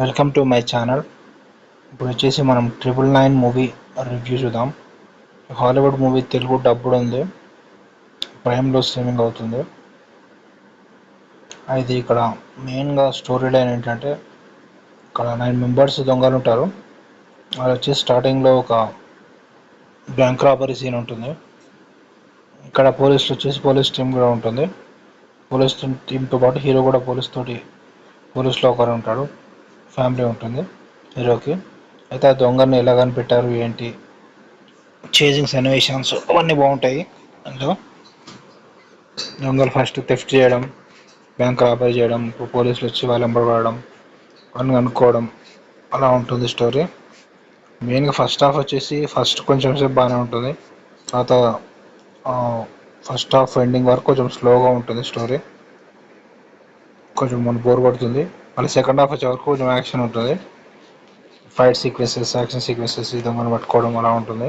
Welcome to my channel. ఇప్పుడు వచ్చేసి మనం 999 మూవీ రివ్యూ చూద్దాం. హాలీవుడ్ మూవీ తెలుగు డబ్బుడ్ ఉంది, ప్రైమ్లో స్ట్రీమింగ్ అవుతుంది. అయితే ఇక్కడ మెయిన్గా స్టోరీ లైన్ ఏంటంటే, ఇక్కడ 9 మెంబర్స్ దొంగలు ఉంటారు. వాళ్ళు వచ్చేసి స్టార్టింగ్లో ఒక బ్యాంక్ రాబరీ సీన్ ఉంటుంది. ఇక్కడ పోలీస్ టీం కూడా ఉంటుంది. పోలీస్ టీంతో పాటు హీరో కూడా పోలీస్లో ఒకరు ఉంటాడు. ఫ్యామిలీ ఉంటుంది హీరోకి. అయితే ఆ దొంగని ఎలా కనిపెట్టారు ఏంటి, చేజింగ్ సన్నివేషన్స్ అవన్నీ బాగుంటాయి. అందులో దొంగలు ఫస్ట్ థెఫ్ట్ చేయడం, బ్యాంక్ రాబరీ చేయడం, పోలీసులు వచ్చి వాళ్ళు వెంబడబడడం, అని అనుకోవడం, అలా ఉంటుంది స్టోరీ. మెయిన్గా ఫస్ట్ హాఫ్ వచ్చేసి కొంచెం సేపు బాగానే ఉంటుంది. తర్వాత ఫస్ట్ హాఫ్ ఎండింగ్ వరకు కొంచెం స్లోగా ఉంటుంది స్టోరీ, కొంచెం మన బోర్ కొడుతుంది. మళ్ళీ సెకండ్ హాఫ్ వచ్చే వరకు కొంచెం యాక్షన్ ఉంటుంది. యాక్షన్ సీక్వెన్సెస్ దొంగను పట్టుకోవడం అలా ఉంటుంది.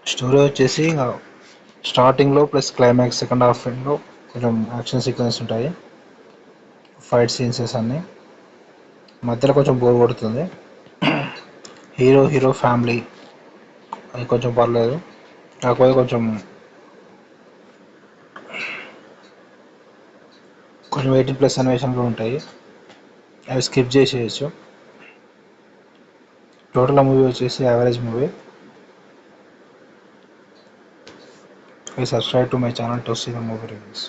స్టోరీ వచ్చేసి స్టార్టింగ్లో ప్లస్ క్లైమాక్స్ సెకండ్ హాఫ్లో కొంచెం యాక్షన్ సీక్వెన్స్ ఉంటాయి, ఫైట్ సీన్సెస్ అన్నీ. మధ్యలో కొంచెం బోర్ కొడుతుంది. హీరో ఫ్యామిలీ అది కొంచెం పర్లేదు, కాకపోతే కొంచెం 18+ సన్నివేషాలు ఉంటాయి, అవి స్కిప్ చేసేయచ్చు. టోటల్ మూవీ వచ్చేసి average movie. Please subscribe to my channel to see the movie reviews.